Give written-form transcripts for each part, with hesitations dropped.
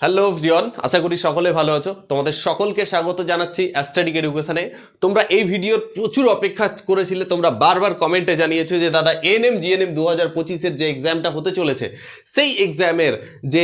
Hello everyone, আশা করি সকলে ভালো আছো। তোমাদের সকলকে স্বাগত জানাচ্ছি অ্যাস্ট্যাটিক এডুকেশনে। তোমরা এই ভিডিওর প্রচুর অপেক্ষা করেছিলে, তোমরা বারবার কমেন্টে জানিয়েছো যে দাদা এএনএম জিএনএম 2025-এর যে এক্সামটা হতে চলেছে সেই এক্সামের যে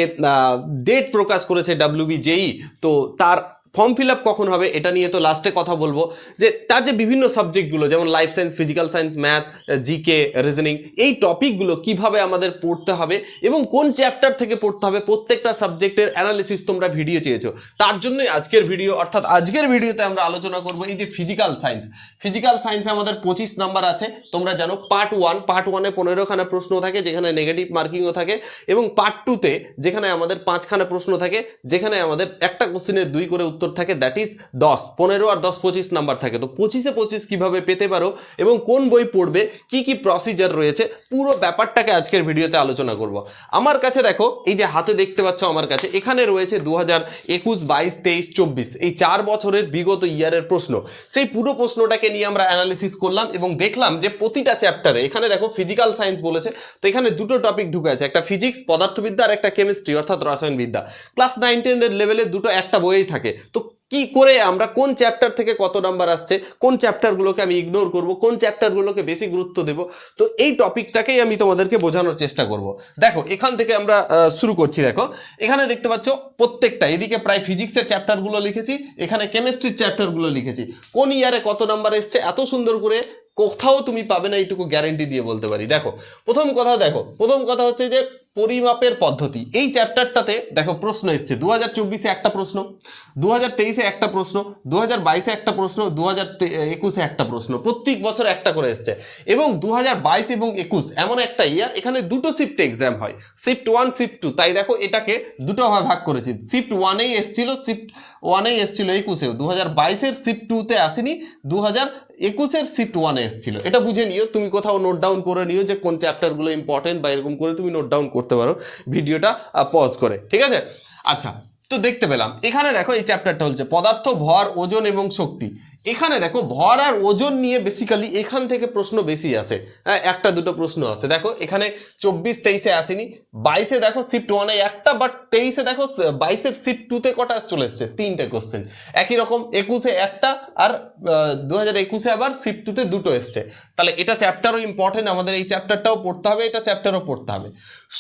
ডেট প্রকাশ করেছে WBJEE, তো তার ফর্ম ফিল আপ কখন হবে এটা নিয়ে তো লাস্টে কথা বলবো। যে তার যে বিভিন্ন সাবজেক্টগুলো যেমন life science, physical science, math, GK, reasoning, এই টপিকগুলো কিভাবে আমাদের পড়তে হবে এবং কোন চ্যাপ্টার থেকে পড়তে হবে, প্রত্যেকটা সাবজেক্টের অ্যানালিসিস তোমরা ভিডিও চেয়েছো। তার জন্যই আজকের ভিডিও, অর্থাৎ আজকের ভিডিওতে আমরা আলোচনা করবো এই যে ফিজিক্যাল সায়েন্স। ফিজিক্যাল সায়েন্সে আমাদের 25 নাম্বার আছে। তোমরা জানো পার্ট 1-এ 15খানা প্রশ্ন থাকে, যেখানে নেগেটিভ মার্কিংও থাকে, এবং পার্ট 2-তে যেখানে আমাদের 5খানা প্রশ্ন থাকে, যেখানে আমাদের একটা কোশ্চেনের 2 করে উত্তর থাকে, দ্যাট ইজ 10, 15 আর 10 25 নাম্বার থাকে। তো 25-এ 25 কিভাবে পেতে পারো এবং কোন বই পড়বে, কি কি প্রসিজার রয়েছে, পুরো ব্যাপারটাকে আজকের ভিডিওতে আলোচনা করব। আমার কাছে দেখো, এই যে হাতে দেখতে পাচ্ছ আমার কাছে, এখানে রয়েছে 2021, 22, 23, 24 এই 4 বছরের বিগত ইয়ারের প্রশ্ন। সেই পুরো প্রশ্নটাকে নিয়ে আমরা অ্যানালিসিস করলাম এবং দেখলাম যে প্রতিটা চ্যাপ্টারে, এখানে দেখো ফিজিক্যাল সায়েন্স বলেছে, তো এখানে দুটো টপিক ঢুকে আছে, একটা ফিজিক্স পদার্থবিদ্যা আর একটা কেমিস্ট্রি অর্থাৎ রসায়নবিদ্যা। ক্লাস 9-10 লেভেলে দুটো একটা বইই থাকে। তো কি করে আমরা কোন চ্যাপ্টার থেকে কত নাম্বার আসছে, কোন চ্যাপ্টারগুলোকে আমি ইগনোর করব, কোন চ্যাপ্টারগুলোকে বেশি গুরুত্ব দেব, তো এই টপিকটাকেই আমি তোমাদেরকে বোঝানোর চেষ্টা করব। দেখো এখান থেকে আমরা শুরু করছি। দেখো এখানে দেখতে পাচ্ছ প্রত্যেকটা, এদিকে প্রায় ফিজিক্সের চ্যাপ্টারগুলো লিখেছি, এখানে কেমিস্ট্রির চ্যাপ্টারগুলো লিখেছি। কোন ইয়ারে কত নাম্বার এসছে এত সুন্দর করে কোথাও তুমি পাবে না, এইটুকু গ্যারেন্টি দিয়ে বলতে পারি। দেখো প্রথম কথা হচ্ছে যে পরিমাপের পদ্ধতি। এই চ্যাপ্টারটাতে দেখো প্রশ্ন এসছে 2024-এ একটা প্রশ্ন, 2023-এ একটা প্রশ্ন, 2022-এ একটা প্রশ্ন, 2021-এ একটা প্রশ্ন, প্রত্যেক বছর একটা করে এসছে। এবং 2022 এবং 21 এমন একটা ইয়ার, এখানে দুটো শিফট এক্সাম হয়, শিফট 1, শিফট 2। তাই দেখো এটাকে দুটো ভাগ করেছি। শিফট 1-এই এসছিল, শিফট 1-এই এসছিল 21-এও, 2022-এর শিফট 2-তে আসেনি, 2021-এর শিফট 1-এ এসেছিল। এটা বুঝে নিও, তুমি কোথাও নোট ডাউন করে নিও যে কোন চ্যাপ্টারগুলো ইম্পর্টেন্ট, বা এরকম করে তুমি নোট ডাউন করতে পারো ভিডিওটা পজ করে, ঠিক আছে? আচ্ছা, তো দেখতে পেলাম এখানে দেখো এই চ্যাপ্টারটা হচ্ছে পদার্থ, ভর, ওজন এবং শক্তি। এখানে দেখো ভর আর ওজন নিয়ে বেসিক্যালি এখান থেকে প্রশ্ন বেশি আসে। হ্যাঁ, একটা দুটো প্রশ্ন আছে। দেখো এখানে 24-23-এ আসেনি, 22-এ দেখো শিফট 1-এ একটা, বাট 23-এ দেখো 22-এর শিফট 2-তে কটা চলে এসছে, 3টে কোশ্চেন। একই রকম 21-এ একটা, আর 2021-এ আবার শিফট 2-তে দুটো এসছে। তাহলে এটা চ্যাপ্টারও ইম্পর্টেন্ট, আমাদের এই চ্যাপ্টারটাও পড়তে হবে, এটা চ্যাপ্টারও পড়তে হবে।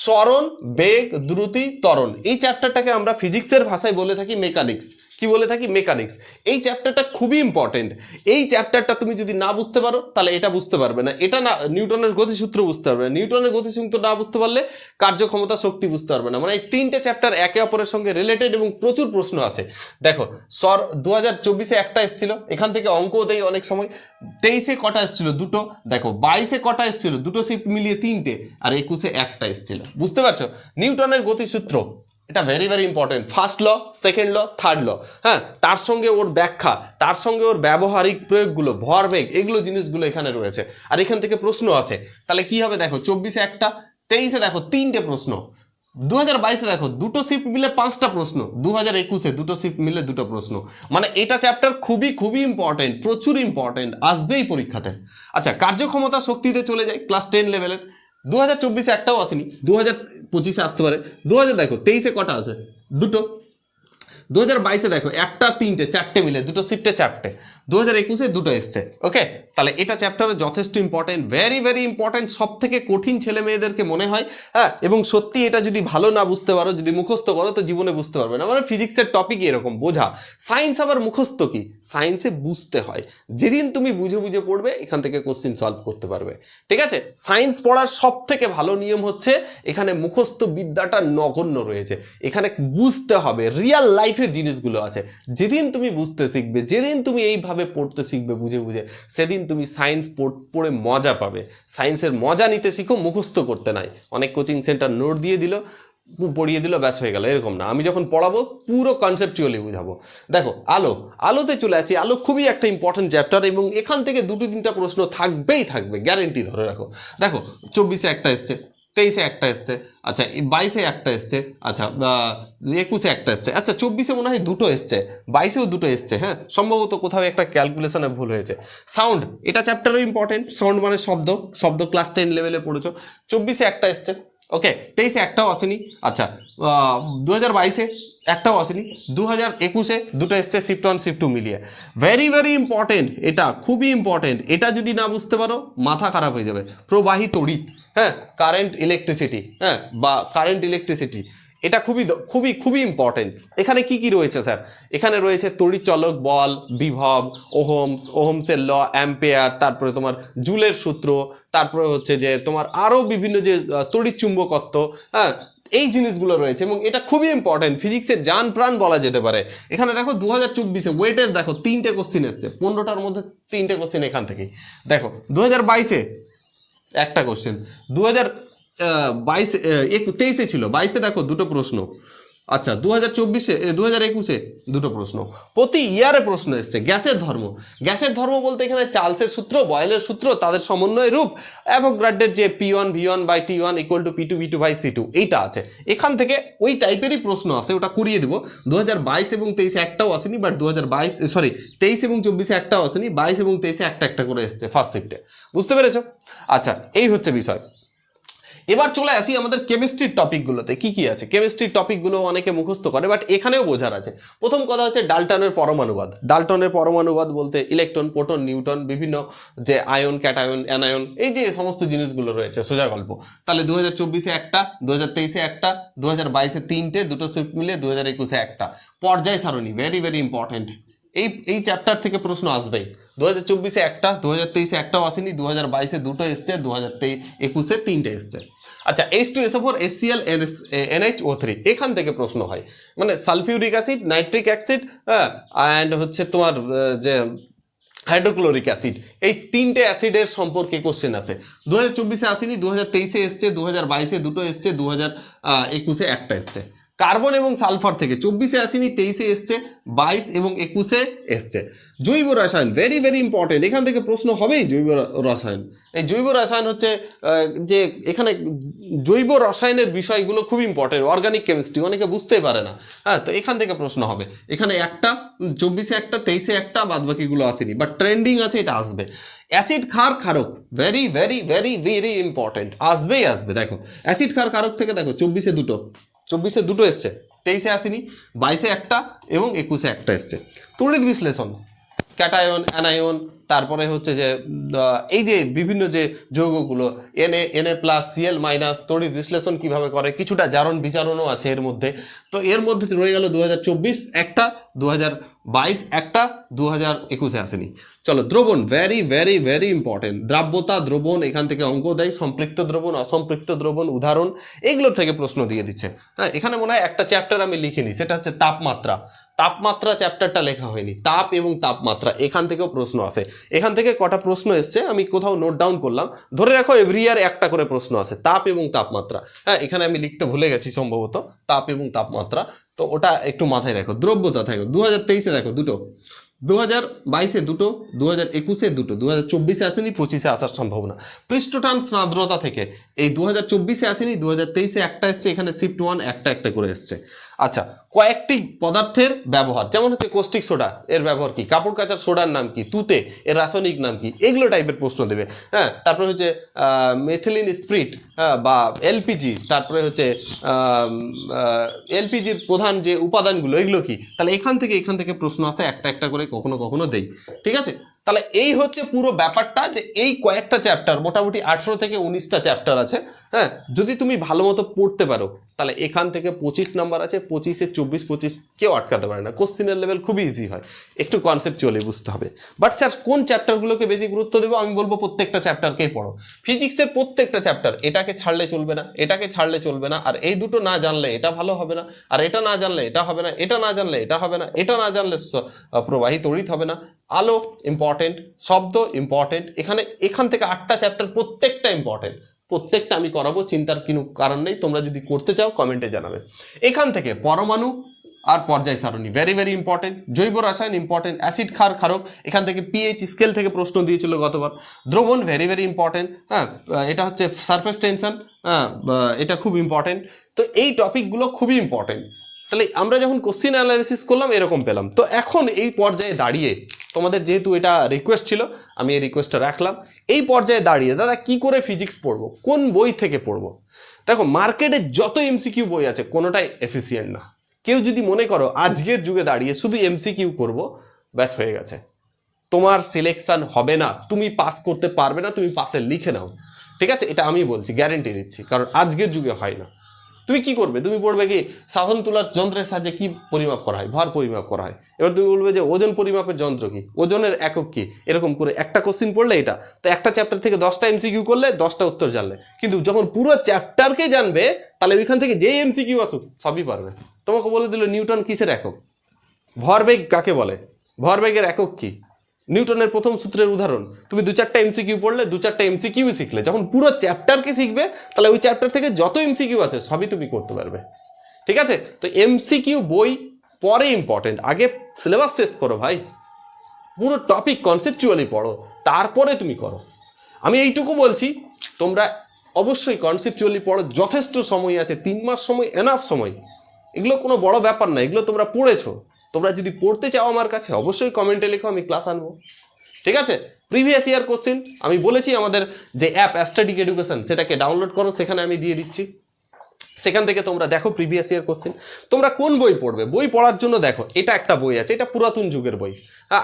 সরণ, বেগ, দ্রুতি, ত্বরণ, এই চ্যাপ্টারটাকে আমরা ফিজিক্সের ভাষায় বলে থাকি মেকানিক্স। কি বলে থাকি? মেকানিক্স। এই চ্যাপ্টারটা খুবই ইম্পর্টেন্ট। এই চ্যাপ্টারটা তুমি যদি না বুঝতে পারো তাহলে এটা বুঝতে পারবে না, এটা না নিউটনের গতিসূত্র বুঝতে পারবে না, নিউটনের গতিসূত্র না বুঝতে পারলে কার্যক্ষমতা, শক্তি বুঝতে পারবে না। মানে এই 3টে চ্যাপ্টার একে অপরের সঙ্গে রিলেটেড এবং প্রচুর প্রশ্ন আছে। দেখো 2024-এ একটা এসেছিল, এখান থেকে অঙ্কও দেয় অনেক সময়। 23-এ কটা এসেছিল? দুটো। দেখো 22-এ কটা এসেছিল? দুটো শিফট মিলিয়ে 3টে, আর 21-এ একটা এসেছিল। বুঝতে পারছো? নিউটনের গতিসূত্র এটা very very important. First law, second law, third law, হ্যাঁ, তার সঙ্গে ওর ব্যাখ্যা, তার সঙ্গে ওর ব্যবহারিক প্রয়োগগুলো, ভরবেগ, এগুলো জিনিসগুলো এখানে রয়েছে। আর এখান থেকে প্রশ্ন আছে। তাহলে কি হবে? দেখো 24-এ একটা, 23-এ দেখো 3টে প্রশ্ন, 2022-এ দেখো দুটো শিফট মিলে 5টা প্রশ্ন, 2021-এ দুটো শিফট মিলে 2টো প্রশ্ন। মানে এটা চ্যাপ্টার খুবই খুবই ইম্পর্টেন্ট, প্রচুর ইম্পর্টেন্ট, আসবেই পরীক্ষাতে। আচ্ছা, কার্যক্ষমতা শক্তিতে চলে যায় ক্লাস 10 লেভেলের। 2024-এ একটাও আসেনি, 2025-এ আসতে পারে। 23-এ কটা আছে? দুটো। 2022-এ দেখো একটা, 3টে, 4টে মিলে, দুটো শিফটে 4টে। 2021-এ দুটো এসছে। ওকে, তাহলে এটা চ্যাপ্টারে যথেষ্ট ইম্পর্টেন্ট, ভেরি ভেরি ইম্পর্টেন্ট। সব থেকে কঠিন ছেলে মেয়েদেরকে মনে হয়, হ্যাঁ, এবং সত্যি এটা যদি ভালো না বুঝতে পারো, যদি মুখস্থ করো, তো জীবনে বুঝতে পারবে না। মানে ফিজিক্সের টপিকই এরকম বোঝা। সায়েন্স আবার মুখস্থ কি? সায়েন্সে বুঝতে হয়। যেদিন তুমি বুঝে বুঝে পড়বে, এখান থেকে কোশ্চিন সলভ করতে পারবে, ঠিক আছে? সায়েন্স পড়ার সব থেকে ভালো নিয়ম হচ্ছে এখানে মুখস্থ বিদ্যাটা নগণ্য রয়েছে, এখানে বুঝতে হবে, রিয়াল লাইফের জিনিসগুলো আছে। যেদিন তুমি বুঝতে শিখবে, যেদিন তুমি এইভাবে পড়তে শিখবে বুঝে বুঝে, সেদিন তুমি সায়েন্স পড়ে মজা পাবে। সায়েন্সের মজা নিতে শিখো, মুখস্থ করতে নাই। অনেক কোচিং সেন্টার নোট দিয়ে দিল, পড়িয়ে দিল, ব্যাস হয়ে গেল, এরকম না। আমি যখন পড়াবো পুরো কনসেপচুয়ালি বুঝাবো। দেখো আলোতে চলে আসি। আলো খুবই একটা ইম্পর্টেন্ট চ্যাপ্টার, এবং এখান থেকে 2-3টা প্রশ্ন থাকবেই থাকবে, গ্যারেন্টি ধরে রাখো। দেখো 24-এ একটা এসছে, 23-এ একটা এসছে, আচ্ছা 22-এ একটা এসছে, আচ্ছা 21-এ একটা এসছে, আচ্ছা 24-এ মনে হয় দুটো এসছে, 22-এও দুটো এসছে। হ্যাঁ, সম্ভবত কোথাও একটা ক্যালকুলেশনে ভুল হয়েছে। সাউন্ড, এটা চ্যাপ্টারও ইম্পর্টেন্ট। সাউন্ড মানে শব্দ ক্লাস 10 লেভেলে পড়েছো। 24-এ একটা এসছে, ওকে, 23-এ একটাও আসেনি। আচ্ছা 2022-এ একটাও আসেনি, 2021-এ দুটো এসছে শিফট 1 শিফট 2 মিলিয়ে। ভেরি ভেরি ইম্পর্টেন্ট, এটা খুবই ইম্পর্টেন্ট, এটা যদি না বুঝতে পারো মাথা খারাপ হয়ে যাবে। প্রবাহী তড়িৎ, হ্যাঁ, কারেন্ট ইলেকট্রিসিটি, হ্যাঁ, বা কারেন্ট ইলেকট্রিসিটি, এটা খুবই খুবই খুবই ইম্পর্টেন্ট। এখানে কি কি রয়েছে স্যার? এখানে রয়েছে তড়িৎচলক বল, বিভব, ওহমসের ল, অ্যাম্পেয়ার, তারপরে তোমার জুলের সূত্র, তারপরে হচ্ছে যে তোমার আরও বিভিন্ন যে তড়িৎ চুম্বকত্ব, হ্যাঁ, এই জিনিসগুলো রয়েছে এবং এটা খুবই ইম্পর্টেন্ট, ফিজিক্সের জান প্রাণ বলা যেতে পারে। এখানে দেখো 2024-এ ওয়েটেজ দেখো 3টে কোশ্চিন এসছে, 15টার মধ্যে 3টে কোশ্চিন এখান থেকেই দেখো। 2022-এ একটা কোশ্চেন, 23-এ ছিল, 22-এ দেখো দুটো প্রশ্ন, আচ্ছা 2024-এ 2021-এ দুটো প্রশ্ন, প্রতি ইয়ারে প্রশ্ন এসছে। গ্যাসের ধর্ম বলতে এখানে চার্লসের সূত্র, বয়েলের সূত্র, তাদের সমন্বয় রূপ, অ্যাভোগাড্রোর যে P1 V1 by T1 equal to P2 V2 by C2, এইটা আছে। এখান থেকে ওই টাইপেরই প্রশ্ন আসে, ওটা করিয়ে দেবো। 2022 এবং 23-এ একটাও আসেনি, বাট 23 এবং 24-এ একটাও আসেনি, 22 এবং 23-এ একটা একটা করে এসছে ফার্স্ট শিফটে। বুঝতে পেরেছো? আচ্ছা, এই হচ্ছে বিষয়। এবার চলে আসি আমাদের কেমিস্ট্রির টপিকগুলোতে। কি কি আছে? কেমিস্ট্রির টপিকগুলো অনেকে মুখস্থ করে, বাট এখানেও বোঝার আছে। প্রথম কথা হচ্ছে ডাল্টনের পরমাণুবাদ বলতে ইলেকট্রন, প্রোটন, নিউট্রন, বিভিন্ন যে আয়ন, ক্যাটায়ন, অ্যানায়ন, এই যে সমস্ত জিনিসগুলো রয়েছে, সোজা গল্প। তাহলে 2024-এ একটা, 2023-এ একটা, 2022-এ 3টে, দুটো শিফট মিলে 2021-এ একটা। পর্যায় সারণী ভেরি ভেরি ইম্পর্টেন্ট, এই চ্যাপ্টার থেকে প্রশ্ন আসবেই। 2024-এ একটা, 2023-এ একটাও আসেনি, 2022-এ দুটো এসছে, 2021-এ 3টে এসছে। আচ্ছা, H2SO4 HCl NH O3, এখান থেকে প্রশ্ন হয়, মানে সালফিউরিক অ্যাসিড, নাইট্রিক অ্যাসিড, হ্যাঁ, অ্যান্ড হচ্ছে তোমার যে হাইড্রোক্লোরিক অ্যাসিড, এই 3টে অ্যাসিডের সম্পর্কে কোশ্চেন আছে। 2024-এ আসেনি, 2023-এ এসছে, 2022-এ দুটো এসছে, 2021-এ একটা এসছে। কার্বন এবং সালফার থেকে 24-এ আসেনি, 23-এ এসছে, 22 এবং 21-এ এসছে। জৈব রসায়ন ভেরি ভেরি ইম্পর্টেন্ট, এখান থেকে প্রশ্ন হবেই। জৈব রসায়ন, এই জৈব রসায়ন হচ্ছে যে এখানে জৈব রসায়নের বিষয়গুলো খুব ইম্পর্টেন্ট, অর্গানিক কেমিস্ট্রি অনেকে বুঝতেই পারে না, হ্যাঁ, তো এখান থেকে প্রশ্ন হবে। এখানে একটা, 24-এ একটা, 23-এ একটা, বাদ বাকিগুলো আসেনি, বাট ট্রেন্ডিং আছে, এটা আসবে। অ্যাসিড ক্ষার ক্ষারক very very very very important, আসবেই আসবে। দেখো অ্যাসিড ক্ষার ক্ষারক থেকে দেখো 24-এ দুটো এসছে, 23-এ আসেনি, 22-এ একটা এবং 21-এ একটা এসছে। তড়িৎ বিশ্লেষণ, ক্যাটায়ন, অ্যানায়ন, তারপরে হচ্ছে যে এই যে বিভিন্ন যে যৌগগুলো Na+Cl-, তড়িৎ বিশ্লেষণ কিভাবে করে, কিছুটা জারণ বিজারণও আছে এর মধ্যে। তো এর মধ্যে রয়ে গেল 2024 একটা, 2022 একটা, 2021-এ আসেনি। চলো দ্রবণ ভেরি ভেরি ভেরি ইম্পর্টেন্ট, দ্রাব্যতা, দ্রবণ, এখান থেকে অঙ্ক দেয়, সম্পৃক্ত দ্রবণ, অসম্পৃক্ত দ্রবণ, উদাহরণ, এইগুলোর থেকে প্রশ্ন দিয়ে দিচ্ছে। হ্যাঁ, এখানে মনে হয় একটা চ্যাপ্টার আমি লিখিনি, সেটা হচ্ছে তাপমাত্রা চ্যাপ্টারটা লেখা হয়নি, তাপ এবং তাপমাত্রা, এখান থেকেও প্রশ্ন আসে। এখান থেকে কটা প্রশ্ন এসছে আমি কোথাও নোট ডাউন করলাম, ধরে রাখো এভরি ইয়ার একটা করে প্রশ্ন আসে, তাপ এবং তাপমাত্রা। হ্যাঁ, এখানে আমি লিখতে ভুলে গেছি সম্ভবত, তাপ এবং তাপমাত্রা, তো ওটা একটু মাথায় রাখো। দ্রব্যতা থাকো 2023-এ দেখো দুটো, 2022-এ দুটো, 2021-এ দুটো, 2024-এ আসেনি, 25-এ আসার সম্ভাবনা। পৃষ্ঠটান স্নাদ্রতা থেকে এই 2024-এ আসেনি, 2023-এ একটা এসছে, এখানে শিফট 1 একটা একটা করে এসছে। আচ্ছা, কয়েকটি পদার্থের ব্যবহার, যেমন হচ্ছে কস্টিক সোডা, এর ব্যবহার কি, কাপড় কাচার সোডার নাম কি, তুতে এর রাসায়নিক নাম কি, এগুলো টাইপের প্রশ্ন দেবে। হ্যাঁ, তারপরে হচ্ছে মেথিলিন স্পিরিট বা এলপিজি, তারপরে হচ্ছে এলপিজির প্রধান যে উপাদানগুলো, এগুলো কি, তাহলে এখান থেকে প্রশ্ন আসে, একটা একটা করে কখনো কখনো দেই। ঠিক আছে, তাহলে এই হচ্ছে পুরো ব্যাপারটা, যে এই কয়েকটা চ্যাপ্টার, মোটামুটি 18 থেকে 19টা চ্যাপ্টার আছে। হ্যাঁ, যদি তুমি ভালো মতো পড়তে পারো তাহলে এখান থেকে 25 নাম্বার আছে, 25-এ 24-25 কেউ আটকাতে পারে না। কোশ্চিনের লেভেল খুবই ইজি হয়, একটু কনসেপ্টুয়ালি বুঝতে হবে। বাট স্যার কোন চ্যাপ্টারগুলোকে বেশি গুরুত্ব দেবো? আমি বলবো প্রত্যেকটা চ্যাপ্টারকেই পড়ো। ফিজিক্সের প্রত্যেকটা চ্যাপ্টার, এটাকে ছাড়লে চলবে না, এটাকে ছাড়লে চলবে না, আর এই দুটো না জানলে এটা ভালো হবে না, আর এটা না জানলে এটা হবে না, এটা না জানলে এটা হবে না, এটা না জানলে প্রবাহী তড়িৎ হবে না। আলো ইম্পর্টেন্ট, শব্দ ইম্পর্টেন্ট, এখান থেকে 8টা চ্যাপ্টার প্রত্যেকটা ইম্পর্টেন্ট, প্রত্যেকটা আমি করাবো, চিন্তার কোনো কারণ নেই। তোমরা যদি করতে চাও কমেন্টে জানাবে। এখান থেকে পরমাণু আর পর্যায় সারণী ভেরি ভেরি ইম্পর্টেন্ট, জৈব রসায়ন ইম্পর্টেন্ট, অ্যাসিড ক্ষার ক্ষারক, এখান থেকে পিএইচ স্কেল থেকে প্রশ্ন দিয়েছিল গতবার। দ্রবণ ভেরি ভেরি ইম্পর্টেন্ট, হ্যাঁ, এটা হচ্ছে সারফেস টেনশন, হ্যাঁ, এটা খুব ইম্পর্টেন্ট। তো এই টপিকগুলো খুবই ইম্পর্টেন্ট। তাহলে আমরা যখন কোশ্চিন অ্যানালাইসিস করলাম এরকম পেলাম। তো এখন এই পর্যায়ে দাঁড়িয়ে তোমাদের যেহেতু এটা রিকোয়েস্ট ছিল, আমি এই রিকোয়েস্টটা রাখলাম। এই পর্যায়ে দাঁড়িয়ে দাদা কি করে ফিজিক্স পড়বো, কোন বই থেকে পড়বো? দেখো মার্কেটে যত এমসিকিউ বই আছে কোনোটাই এফিসিয়েন্ট না। কেউ যদি মনে করো আজকের যুগে দাঁড়িয়ে শুধু এমসিকিউ করব, ব্যাস হয়ে গেছে, তোমার সিলেকশন হবে না, তুমি পাস করতে পারবে না, তুমি পাসে লিখে নাও, ঠিক আছে? এটা আমি বলছি, গ্যারেন্টি দিচ্ছি, কারণ আজকের যুগে হয় না। তুমি কি করবে? তুমি পড়বে কি সাধন তোলার যন্ত্রের সাহায্যে কি পরিমাপ করা হয়, ভর পরিমাপ করা হয়। এবার তুমি বলবে যে ওজন পরিমাপের যন্ত্র কি, ওজনের একক কি, এরকম করে একটা কোশ্চিন পড়লে এটা তো একটা চ্যাপ্টার থেকে 10টা এমসিকিউ করলে 10টা উত্তর জানলে। কিন্তু যখন পুরো চ্যাপ্টারকে জানবে তাহলে ওইখান থেকে যে এমসিকিউ আসুক সবই পারবে। তোমাকে বলে দিল নিউটন কিসের একক, ভরবেগ কাকে বলে, ভরবেগের একক কি, নিউটনের প্রথম সূত্রের উদাহরণ। তুমি 2-4টা এমসিকিউ পড়লে 2-4টা এমসিকিউ শিখলে। যখন পুরো চ্যাপ্টারকে শিখবে তাহলে ওই চ্যাপ্টার থেকে যত এমসিকিউ আছে সবই তুমি করতে পারবে, ঠিক আছে? তো এমসিকিউ বই পরে ইম্পর্টেন্ট, আগে সিলেবাস শেষ করো ভাই, পুরো টপিক কনসেপচুয়ালি পড়ো, তারপরে তুমি করো। আমি এইটুকু বলছি, তোমরা অবশ্যই কনসেপচুয়ালি পড়ো, যথেষ্ট সময় আছে, 3 মাস সময়, এনাফ সময়। এগুলো কোনো বড় ব্যাপার না, এগুলো তোমরা পড়েছো। তোমরা যদি পড়তে চাও আমার কাছে অবশ্যই কমেন্টে লেখো, আমি ক্লাস আনবো, ঠিক আছে? প্রিভিয়াস ইয়ার কোশ্চেন আমি বলেছি, আমাদের যে অ্যাপ অ্যাস্ট্যাডিক এডুকেশন সেটাকে ডাউনলোড করো, সেখানে আমি দিয়ে দিচ্ছি, সেখান থেকে তোমরা দেখো প্রিভিয়াস ইয়ার কোশ্চেন। তোমরা কোন বই পড়বে, বই পড়ার জন্য দেখো এটা একটা বই আছে, এটা পুরাতন যুগের বই,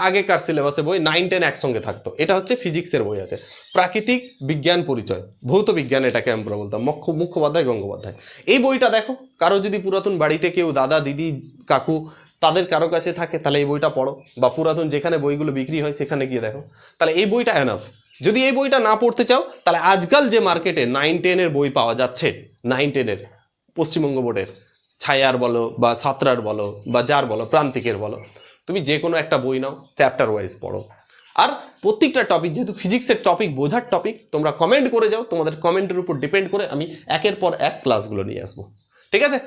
আগেকার সিলেবাসে বই 9-10 একসঙ্গে থাকতো। এটা হচ্ছে ফিজিক্সের বই আছে, প্রাকৃতিক বিজ্ঞান পরিচয়, ভৌত বিজ্ঞান এটাকে আমরা বলতাম, মুখোপাধ্যায় গঙ্গোপাধ্যায়। এই বইটা দেখো, কারো যদি পুরাতন বাড়িতে কেউ দাদা দিদি কাকু তাদের কারো কাছে থাকে তাহলে এই বইটা পড়ো, বা পুরাতন যেখানে বইগুলো বিক্রি হয় সেখানে গিয়ে দেখো, তাহলে এই বইটা এনাফ। যদি এই বইটা না পড়তে চাও তাহলে আজকাল যে মার্কেটে 9-10 বই পাওয়া যাচ্ছে, 9-10 পশ্চিমবঙ্গ বোর্ডের ছায়ার বলো বা সাঁতরার বলো বা যার বলো প্রান্তিকের বলো, তুমি যে কোনো একটা বই নাও, চ্যাপ্টার ওয়াইজ পড়ো। আর প্রত্যেকটা টপিক, যেহেতু ফিজিক্সের টপিক বোঝার টপিক, তোমরা কমেন্ট করে যাও, তোমাদের কমেন্টের উপর ডিপেন্ড করে আমি একের পর এক ক্লাসগুলো নিয়ে আসবো, ঠিক আছে?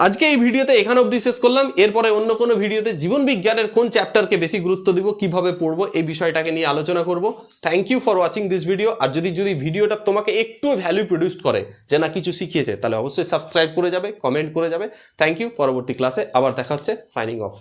আজকে এই ভিডিওতে এখানে অবধি শেষ করলাম। এরপরে অন্য কোনো ভিডিওতে জীবন বিজ্ঞানের কোন চ্যাপ্টারকে বেশি গুরুত্ব দিব, কিভাবে পড়বো, এই বিষয়টাকে নিয়ে আলোচনা করব। Thank you for watching this video. আর যদি ভিডিওটা তোমাকে একটু ভ্যালু প্রডিউস করে, যে না কিছু শিখিয়েছে, তাহলে অবশ্যই সাবস্ক্রাইব করে যাবে, কমেন্ট করে যাবে। Thank you. পরবর্তী ক্লাসে আবার দেখা হচ্ছে। Signing of.